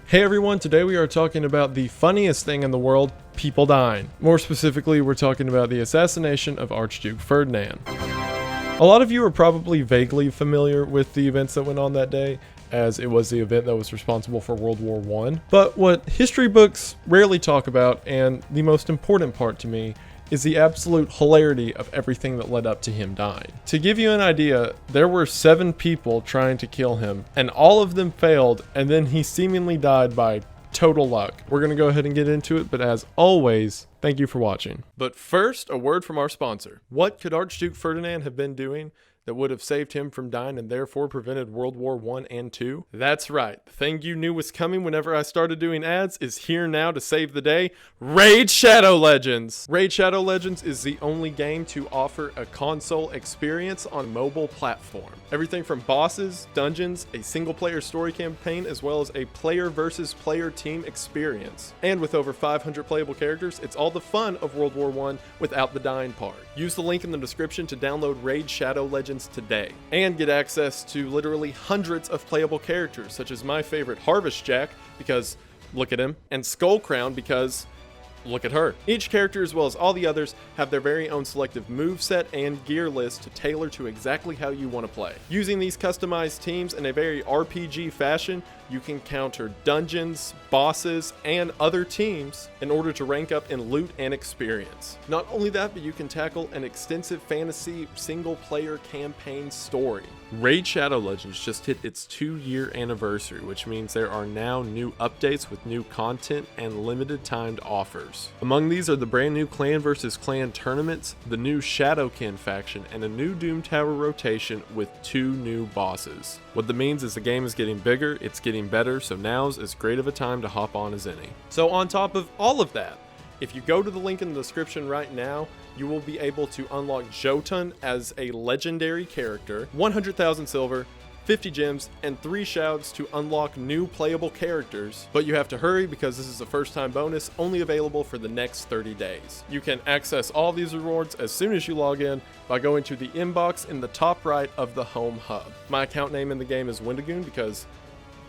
Hey everyone, today we are talking about the funniest thing in the world, people dying. More specifically, we're talking about the assassination of Archduke Ferdinand. A lot of you are probably vaguely familiar with the events that went on that day, as it was the event that was responsible for World War I. But what history books rarely talk about, and the most important part to me, is the absolute hilarity of everything that led up to him dying. To give you an idea, there were 7 people trying to kill him, and all of them failed, and then he seemingly died by total luck. We're gonna go ahead and get into it, but as always, thank you for watching. But first, a word from our sponsor. What could Archduke Ferdinand have been doing that would have saved him from dying and therefore prevented World War I and II? That's right, the thing you knew was coming whenever I started doing ads is here now to save the day: Raid Shadow Legends! Raid Shadow Legends is the only game to offer a console experience on mobile platform. Everything from bosses, dungeons, a single player story campaign, as well as a player versus player team experience. And with over 500 playable characters, it's all the fun of World War I without the dying part. Use the link in the description to download Raid Shadow Legends today and get access to literally hundreds of playable characters, such as my favorite Harvest Jack, because look at him, and Skull Crown, because look at her. Each character, as well as all the others, have their very own selective moveset and gear list to tailor to exactly how you want to play. Using these customized teams in a very RPG fashion, you can counter dungeons, bosses, and other teams in order to rank up in loot and experience. Not only that, but you can tackle an extensive fantasy single-player campaign story. Raid Shadow Legends just hit its 2-year anniversary, which means there are now new updates with new content and limited timed offers. Among these are the brand new clan versus clan tournaments, the new Shadowkin faction, and a new Doom Tower rotation with 2 new bosses. What that means is the game is getting bigger, it's getting better, so now's as great of a time to hop on as any. So on top of all of that, if you go to the link in the description right now, you will be able to unlock Jotun as a legendary character, 100,000 silver, 50 gems, and 3 shouts to unlock new playable characters, but you have to hurry because this is a first time bonus only available for the next 30 days. You can access all these rewards as soon as you log in by going to the inbox in the top right of the home hub. My account name in the game is Wendigoon because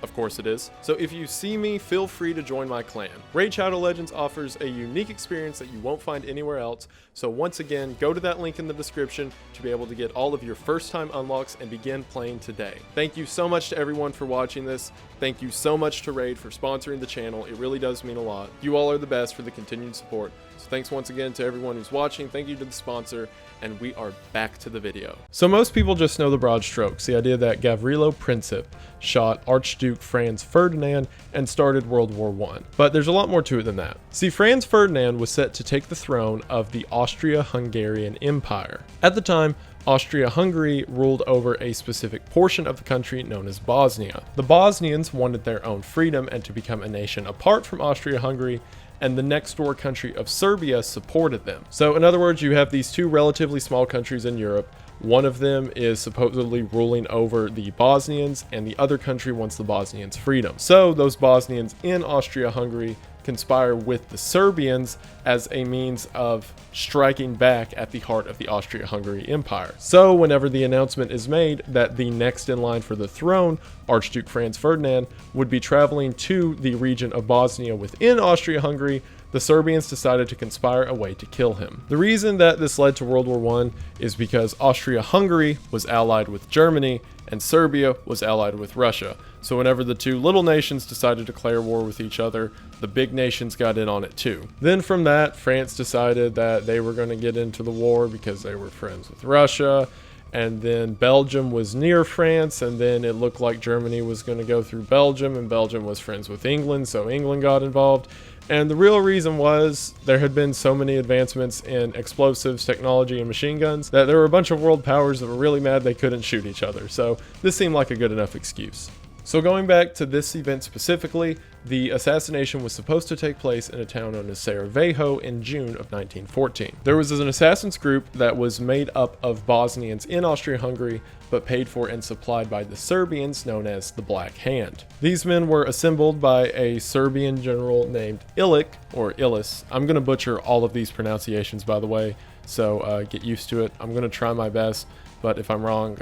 of course it is. So if you see me, feel free to join my clan. Raid Shadow Legends offers a unique experience that you won't find anywhere else. So once again, go to that link in the description to be able to get all of your first time unlocks and begin playing today. Thank you so much to everyone for watching this. Thank you so much to Raid for sponsoring the channel. It really does mean a lot. You all are the best for the continued support. So thanks once again to everyone who's watching. Thank you to the sponsor, and we are back to the video. So most people just know the broad strokes, the idea that Gavrilo Princip shot Archduke Franz Ferdinand and started World War I. But there's a lot more to it than that. See, Franz Ferdinand was set to take the throne of the Austria-Hungarian Empire. At the time, Austria-Hungary ruled over a specific portion of the country known as Bosnia. The Bosnians wanted their own freedom and to become a nation apart from Austria-Hungary, and the next door country of Serbia supported them. So in other words, you have these 2 relatively small countries in Europe. One of them is supposedly ruling over the Bosnians, and the other country wants the Bosnians' freedom. So those Bosnians in Austria-Hungary conspire with the Serbians as a means of striking back at the heart of the Austria-Hungary Empire. So whenever the announcement is made that the next in line for the throne, Archduke Franz Ferdinand, would be traveling to the region of Bosnia within Austria-Hungary, the Serbians decided to conspire a way to kill him. The reason that this led to World War I is because Austria-Hungary was allied with Germany and Serbia was allied with Russia. So whenever the 2 little nations decided to declare war with each other, the big nations got in on it too. Then from that, France decided that they were going to get into the war because they were friends with Russia. And then Belgium was near France, and then it looked like Germany was going to go through Belgium, and Belgium was friends with England, so England got involved. And the real reason was there had been so many advancements in explosives, technology, and machine guns that there were a bunch of world powers that were really mad they couldn't shoot each other. So this seemed like a good enough excuse. So going back to this event specifically, the assassination was supposed to take place in a town known as Sarajevo in June of 1914. There was an assassins group that was made up of Bosnians in Austria-Hungary, but paid for and supplied by the Serbians known as the Black Hand. These men were assembled by a Serbian general named Ilic, or Ilis. I'm going to butcher all of these pronunciations, by the way, so get used to it. I'm going to try my best, but if I'm wrong,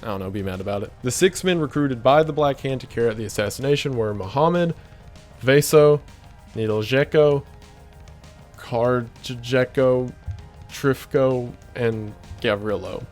I don't know, be mad about it. The 6 men recruited by the Black Hand to carry out the assassination were Muhammad, Vaso, Nedeljko, Karjeko, Trifko, and Gavrilo.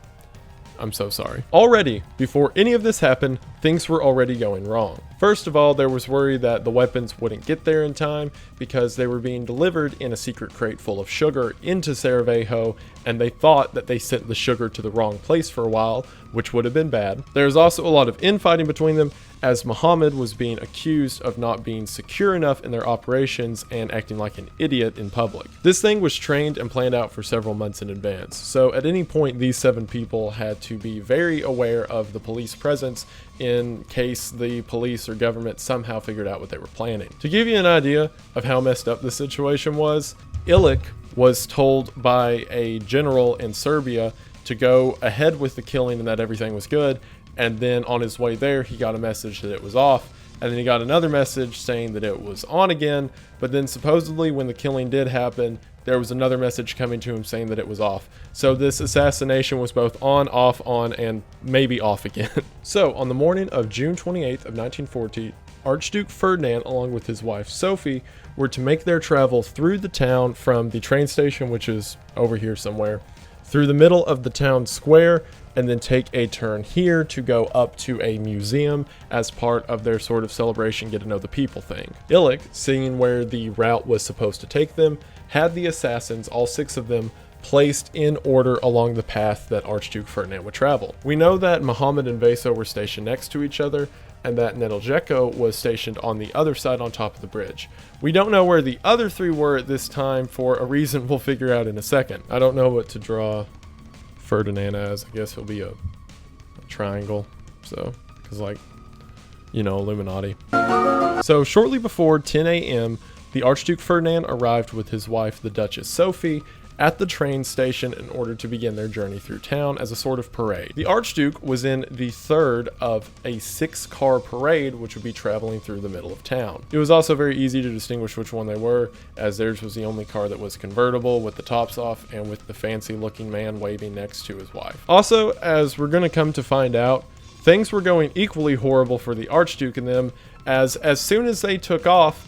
I'm so sorry. Already, before any of this happened, things were already going wrong. First of all, there was worry that the weapons wouldn't get there in time because they were being delivered in a secret crate full of sugar into Sarajevo, and they thought that they sent the sugar to the wrong place for a while, which would have been bad. There was also a lot of infighting between them, as Muhammad was being accused of not being secure enough in their operations and acting like an idiot in public. This thing was trained and planned out for several months in advance, so at any point these 7 people had to be very aware of the police presence in case the police or government somehow figured out what they were planning. To give you an idea of how messed up the situation was, Illich was told by a general in Serbia to go ahead with the killing and that everything was good, and then on his way there he got a message that it was off, and then he got another message saying that it was on again, but then supposedly when the killing did happen, there was another message coming to him saying that it was off. So this assassination was both on, and maybe off again. So on the morning of June 28th of 1940, Archduke Ferdinand, along with his wife Sophie, were to make their travel through the town from the train station, which is over here somewhere, through the middle of the town square, and then take a turn here to go up to a museum as part of their sort of celebration, get to know the people thing. Illich, seeing where the route was supposed to take them, had the assassins, all 6 of them, placed in order along the path that Archduke Ferdinand would travel. We know that Muhammad and Vaso were stationed next to each other, and that Nedeljko was stationed on the other side on top of the bridge. We don't know where the other 3 were at this time for a reason we'll figure out in a second. I don't know what to draw Ferdinand as. I guess he'll be a triangle, so, because like, you know, Illuminati. So shortly before 10 a.m., the Archduke Ferdinand arrived with his wife, the Duchess Sophie, at the train station in order to begin their journey through town as a sort of parade. The Archduke was in the third of a 6-car parade which would be traveling through the middle of town. It was also very easy to distinguish which one they were, as theirs was the only car that was convertible with the tops off and with the fancy looking man waving next to his wife. Also, as we're going to come to find out, things were going equally horrible for the Archduke and them, as soon as they took off,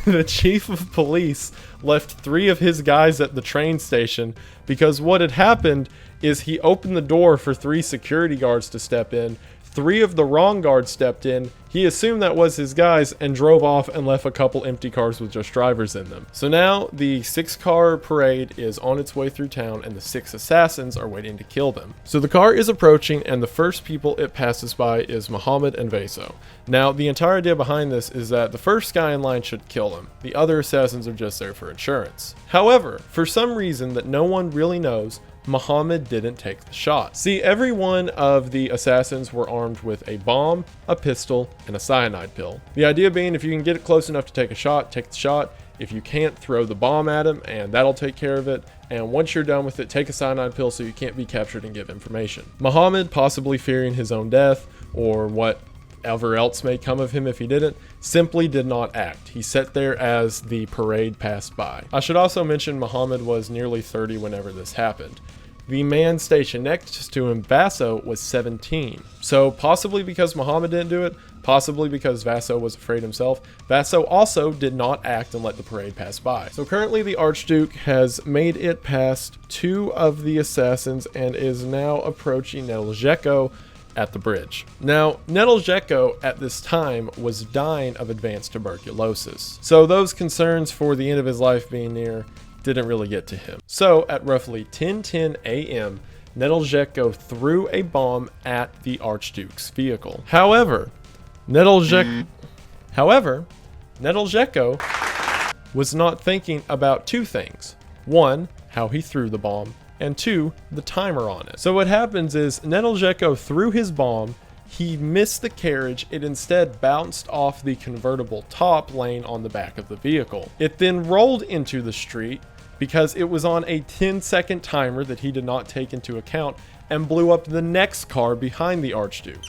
the chief of police left 3 of his guys at the train station because what had happened is he opened the door for 3 security guards to step in. 3 of the wrong guards stepped in. He assumed that was his guys and drove off and left a couple empty cars with just drivers in them. So now the 6-car parade is on its way through town and the 6 assassins are waiting to kill them. So the car is approaching and the first people it passes by is Muhammad and Vaso. Now the entire idea behind this is that the first guy in line should kill him. The other assassins are just there for insurance. However, for some reason that no one really knows, Muhammad didn't take the shot. See, every one of the assassins were armed with a bomb, a pistol, and a cyanide pill. The idea being, if you can get it close enough to take a shot, take the shot. If you can't, throw the bomb at him and that'll take care of it. And once you're done with it, take a cyanide pill so you can't be captured and give information. Muhammad, possibly fearing his own death or whatever else may come of him if he didn't, simply did not act. He sat there as the parade passed by. I should also mention Muhammad was nearly 30 whenever this happened. The man stationed next to him, Vaso, was 17. So possibly because Muhammad didn't do it, possibly because Vaso was afraid himself, Vaso also did not act and let the parade pass by. So currently the Archduke has made it past 2 of the assassins and is now approaching Nedeljko at the bridge. Now, Nedeljko at this time was dying of advanced tuberculosis. So those concerns for the end of his life being near didn't really get to him. So at roughly 10:10 a.m., Nedeljko threw a bomb at the Archduke's vehicle. However, Nedeljko was not thinking about 2 things. 1, how he threw the bomb, and 2, the timer on it. So what happens is Nedeljko threw his bomb, he missed the carriage, it instead bounced off the convertible top laying on the back of the vehicle. It then rolled into the street because it was on a 10-second timer that he did not take into account and blew up the next car behind the Archduke.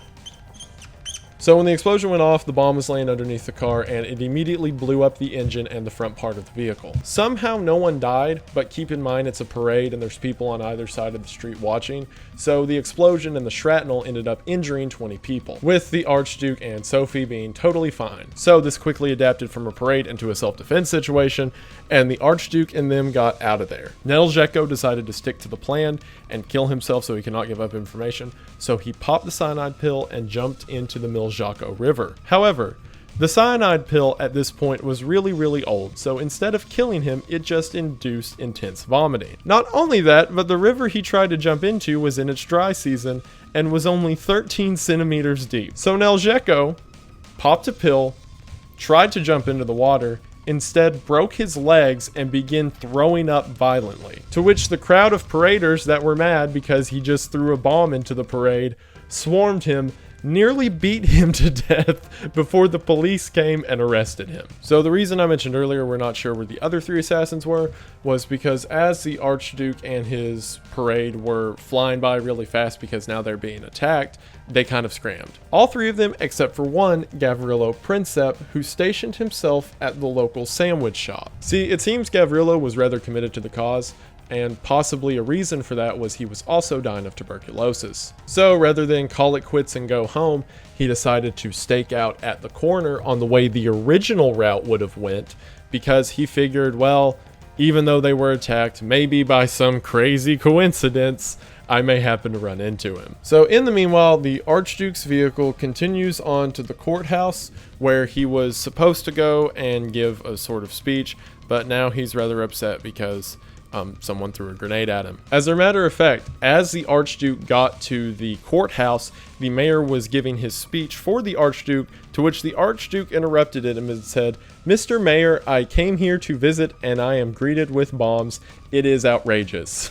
So when the explosion went off, the bomb was laying underneath the car and it immediately blew up the engine and the front part of the vehicle. Somehow no one died, but keep in mind it's a parade and there's people on either side of the street watching, so the explosion and the shrapnel ended up injuring 20 people, with the Archduke and Sophie being totally fine. So this quickly adapted from a parade into a self-defense situation, and the Archduke and them got out of there. Neljeko decided to stick to the plan and kill himself so he cannot give up information, so he popped the cyanide pill and jumped into the Miljako River. However, the cyanide pill at this point was really old, so instead of killing him, it just induced intense vomiting. Not only that, but the river he tried to jump into was in its dry season and was only 13 centimeters deep. So Neljeko popped a pill, tried to jump into the water, instead broke his legs and began throwing up violently. To which the crowd of paraders that were mad because he just threw a bomb into the parade swarmed him, nearly beat him to death before the police came and arrested him. So the reason I mentioned earlier we're not sure where the other 3 assassins were was because as the Archduke and his parade were flying by really fast because now they're being attacked, they kind of scrammed. All 3 of them except for one, Gavrilo Princip, who stationed himself at the local sandwich shop. See, it seems Gavrilo was rather committed to the cause, and possibly a reason for that was he was also dying of tuberculosis. So rather than call it quits and go home, he decided to stake out at the corner on the way the original route would have went, because he figured, well, even though they were attacked, maybe by some crazy coincidence, I may happen to run into him. So in the meanwhile, the Archduke's vehicle continues on to the courthouse where he was supposed to go and give a sort of speech, but now he's rather upset because someone threw a grenade at him. As a matter of fact, as the Archduke got to the courthouse, the mayor was giving his speech for the Archduke, to which the Archduke interrupted it and said, "Mr. Mayor, I came here to visit and I am greeted with bombs. It is outrageous."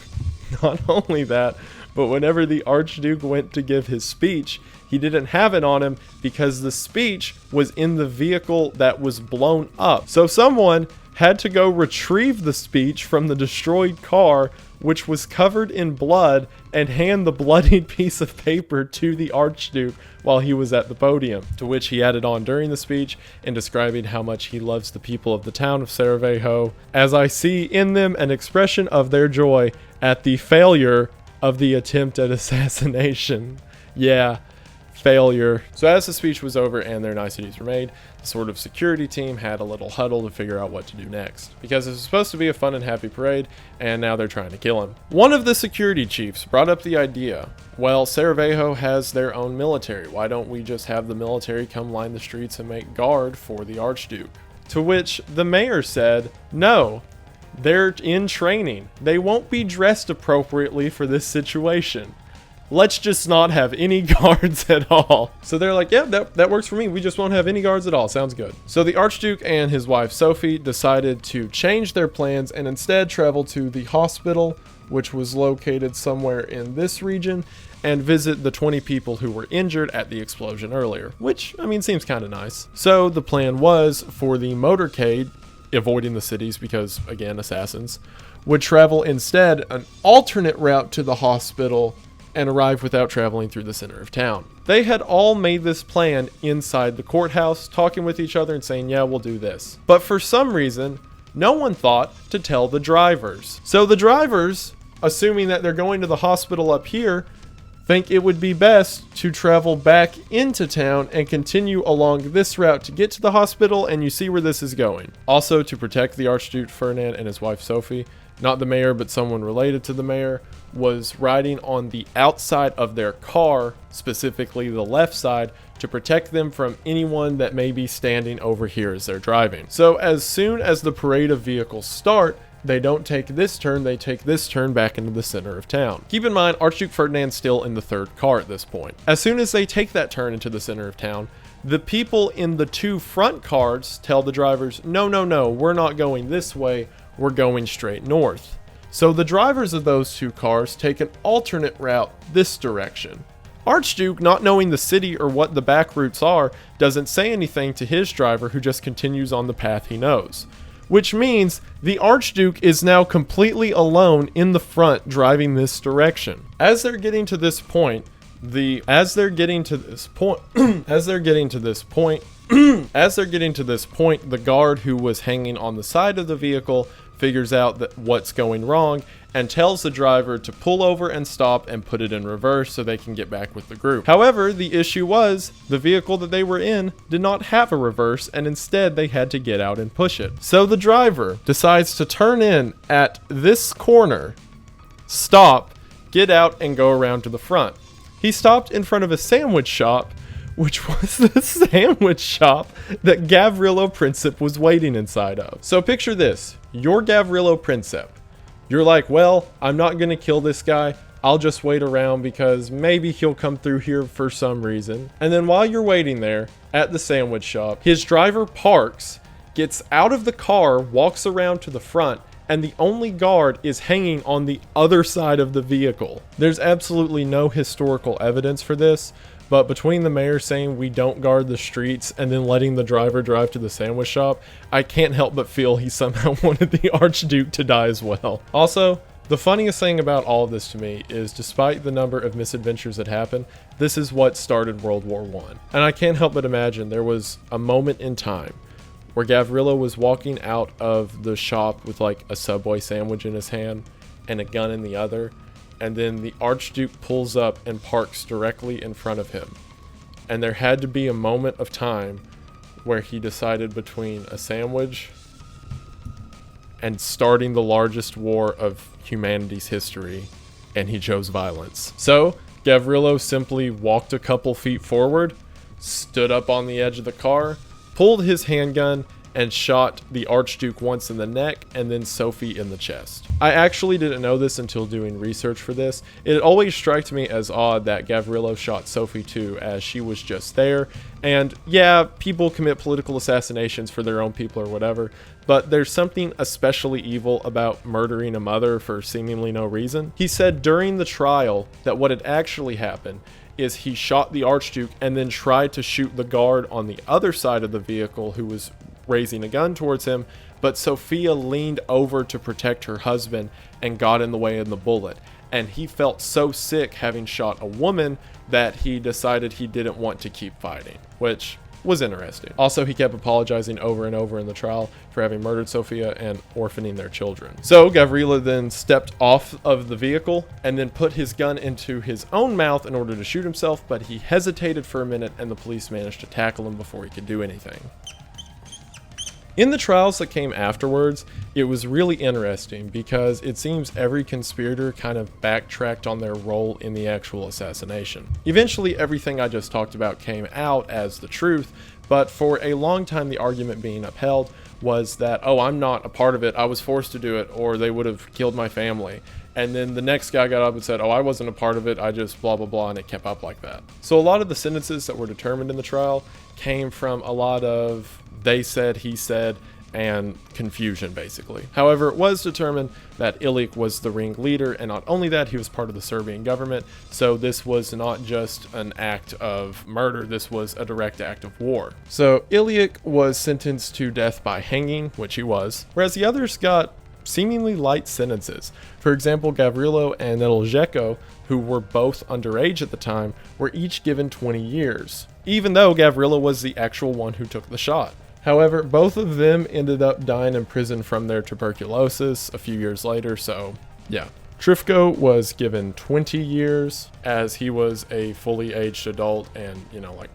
Not only that, but whenever the Archduke went to give his speech, he didn't have it on him because the speech was in the vehicle that was blown up. So someone had to go retrieve the speech from the destroyed car, which was covered in blood, and hand the bloodied piece of paper to the Archduke while he was at the podium, to which he added on during the speech in describing how much he loves the people of the town of Sarajevo, as I see in them an expression of their joy at the failure of the attempt at assassination. Yeah, failure. So as the speech was over and their niceties were made, the sort of security team had a little huddle to figure out what to do next, because it was supposed to be a fun and happy parade, and now they're trying to kill him. One of the security chiefs brought up the idea, well, Sarajevo has their own military. Why don't we just have the military come line the streets and make guard for the Archduke? To which the mayor said, no, they're in training. They won't be dressed appropriately for this situation. Let's just not have any guards at all. So they're like, yeah, that works for me. We just won't have any guards at all. Sounds good. So the Archduke and his wife Sophie decided to change their plans and instead travel to the hospital, which was located somewhere in this region, and visit the 20 people who were injured at the explosion earlier, which, I mean, seems kind of nice. So the plan was for the motorcade, avoiding the cities because, again, assassins, would travel instead an alternate route to the hospital and arrive without traveling through the center of town. They had all made this plan inside the courthouse, talking with each other and saying, yeah, we'll do this. But for some reason, no one thought to tell the drivers. So the drivers, assuming that they're going to the hospital up here, think it would be best to travel back into town and continue along this route to get to the hospital, and you see where this is going. Also, to protect the Archduke Ferdinand and his wife Sophie, not the mayor, but someone related to the mayor, was riding on the outside of their car, specifically the left side, to protect them from anyone that may be standing over here as they're driving. So as soon as the parade of vehicles start, they don't take this turn, they take this turn back into the center of town. Keep in mind, Archduke Ferdinand's still in the third car at this point. As soon as they take that turn into the center of town, the people in the 2 front cars tell the drivers, no, we're not going this way, we're going straight north. So the drivers of those 2 cars take an alternate route this direction. Archduke, not knowing the city or what the back routes are, doesn't say anything to his driver, who just continues on the path he knows. Which means the Archduke is now completely alone in the front driving this direction. As they're getting to this point, As they're getting to this point, the guard who was hanging on the side of the vehicle figures out that what's going wrong and tells the driver to pull over and stop and put it in reverse so they can get back with the group. However, the issue was the vehicle that they were in did not have a reverse, and instead they had to get out and push it. So the driver decides to turn in at this corner, stop, get out, and go around to the front. He stopped in front of a sandwich shop, which was the sandwich shop that Gavrilo Princip was waiting inside of. So picture this, you're Gavrilo Princip. You're like, well, I'm not gonna kill this guy. I'll just wait around because maybe he'll come through here for some reason. And then while you're waiting there at the sandwich shop, his driver parks, gets out of the car, walks around to the front, and the only guard is hanging on the other side of the vehicle. There's absolutely no historical evidence for this, but between the mayor saying we don't guard the streets and then letting the driver drive to the sandwich shop, I can't help but feel he somehow wanted the Archduke to die as well. Also, the funniest thing about all of this to me is despite the number of misadventures that happened, this is what started World War I. And I can't help but imagine there was a moment in time where Gavrilo was walking out of the shop with like a Subway sandwich in his hand and a gun in the other, and then the Archduke pulls up and parks directly in front of him. And there had to be a moment of time where he decided between a sandwich and starting the largest war of humanity's history, and he chose violence. So Gavrilo simply walked a couple feet forward, stood up on the edge of the car, pulled his handgun, and shot the Archduke once in the neck and then Sophie in the chest. I actually didn't know this until doing research for this. It always struck me as odd that Gavrilo shot Sophie too, as she was just there. And yeah, people commit political assassinations for their own people or whatever, but there's something especially evil about murdering a mother for seemingly no reason. He said during the trial that what had actually happened is he shot the Archduke and then tried to shoot the guard on the other side of the vehicle who was raising a gun towards him, but Sophia leaned over to protect her husband and got in the way of the bullet. And he felt so sick having shot a woman that he decided he didn't want to keep fighting, which was interesting. Also, he kept apologizing over and over in the trial for having murdered Sophia and orphaning their children. So Gavrilo then stepped off of the vehicle and then put his gun into his own mouth in order to shoot himself, but he hesitated for a minute and the police managed to tackle him before he could do anything. In the trials that came afterwards, it was really interesting because it seems every conspirator kind of backtracked on their role in the actual assassination. Eventually, everything I just talked about came out as the truth, but for a long time the argument being upheld was that, oh, I'm not a part of it, I was forced to do it, or they would have killed my family. And then the next guy got up and said, oh, I wasn't a part of it, I just blah, blah, blah, and it kept up like that. So a lot of the sentences that were determined in the trial came from a lot of they said, he said, and confusion, basically. However, it was determined that Ilik was the ringleader, and not only that, he was part of the Serbian government, so this was not just an act of murder, this was a direct act of war. So Ilik was sentenced to death by hanging, which he was, whereas the others got seemingly light sentences. For example, Gavrilo and Nedeljko, who were both underage at the time, were each given 20 years, even though Gavrilo was the actual one who took the shot. However, both of them ended up dying in prison from their tuberculosis a few years later, so yeah. Trifko was given 20 years as he was a fully aged adult and,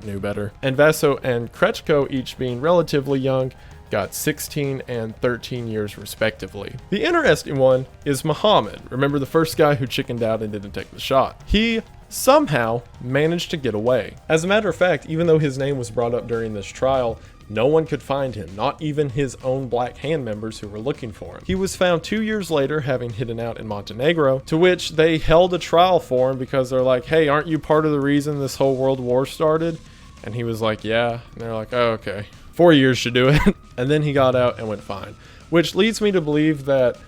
knew better. And Vaso and Krechko, each being relatively young, got 16 and 13 years respectively. The interesting one is Muhammad. Remember the first guy who chickened out and didn't take the shot? He somehow managed to get away. As a matter of fact, even though his name was brought up during this trial, no one could find him, not even his own Black Hand members who were looking for him. He was found 2 years later having hidden out in Montenegro, to which they held a trial for him because they're like, hey, aren't you part of the reason this whole world war started? And he was like, yeah. And they're like, oh, okay. 4 years should do it. And then he got out and went fine. Which leads me to believe that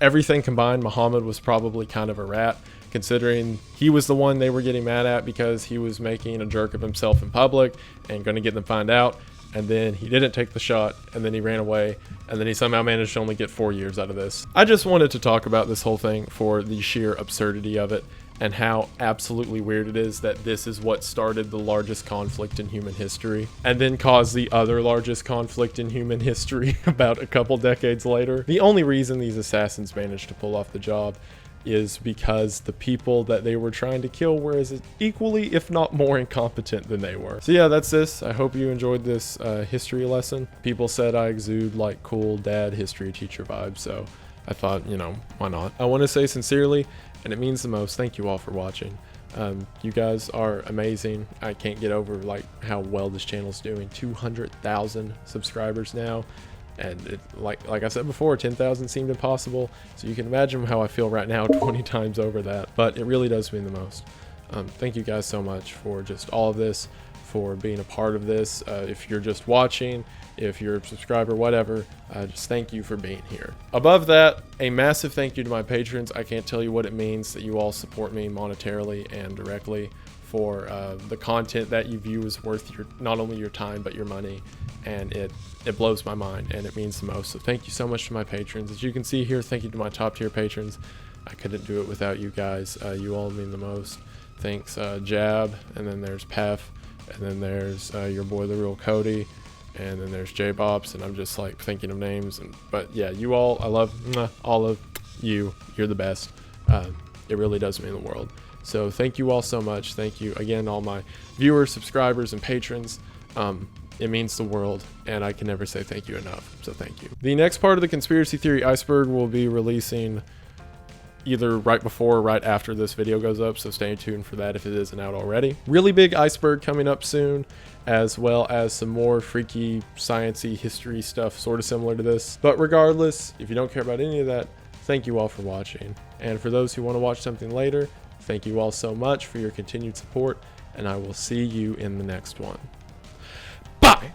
everything combined, Muhammad was probably kind of a rat, considering he was the one they were getting mad at because he was making a jerk of himself in public and going to get them found out. And then he didn't take the shot, and then he ran away, and then he somehow managed to only get 4 years out of this. I just wanted to talk about this whole thing for the sheer absurdity of it, and how absolutely weird it is that this is what started the largest conflict in human history and then caused the other largest conflict in human history about a couple decades later. The only reason these assassins managed to pull off the job is because the people that they were trying to kill were as equally, if not more, incompetent than they were. So yeah, that's this. I hope you enjoyed this history lesson. People said I exude like cool dad history teacher vibes, so I thought, you know, why not? I want to say sincerely, and it means the most, thank you all for watching. You guys are amazing. I can't get over like how well this channel's doing. 200,000 subscribers now, and it, like I said before, 10,000 seemed impossible. So you can imagine how I feel right now 20 times over that, but it really does mean the most. Thank you guys so much for just all of this, for being a part of this. If you're just watching, if you're a subscriber, whatever, just thank you for being here. Above that, a massive thank you to my patrons. I can't tell you what it means that you all support me monetarily and directly. For the content that you view is worth your, not only your time but your money, and it blows my mind and it means the most. So thank you so much to my patrons. As you can see here, thank you to my top tier patrons. I couldn't do it without you guys. You all mean the most. Thanks Jab, and then there's Pef, and then there's your boy the real Cody, and then there's J-Bops, and I'm just like thinking of names. But yeah, you all, I love all of you. You're the best. It really does mean the world. So thank you all so much. Thank you again, all my viewers, subscribers, and patrons. It means the world, and I can never say thank you enough. So thank you. The next part of the conspiracy theory iceberg will be releasing either right before or right after this video goes up, so stay tuned for that if it isn't out already. Really big iceberg coming up soon, as well as some more freaky, sciencey history stuff sort of similar to this. But regardless, if you don't care about any of that, thank you all for watching. And for those who want to watch something later, thank you all so much for your continued support, and I will see you in the next one. Bye!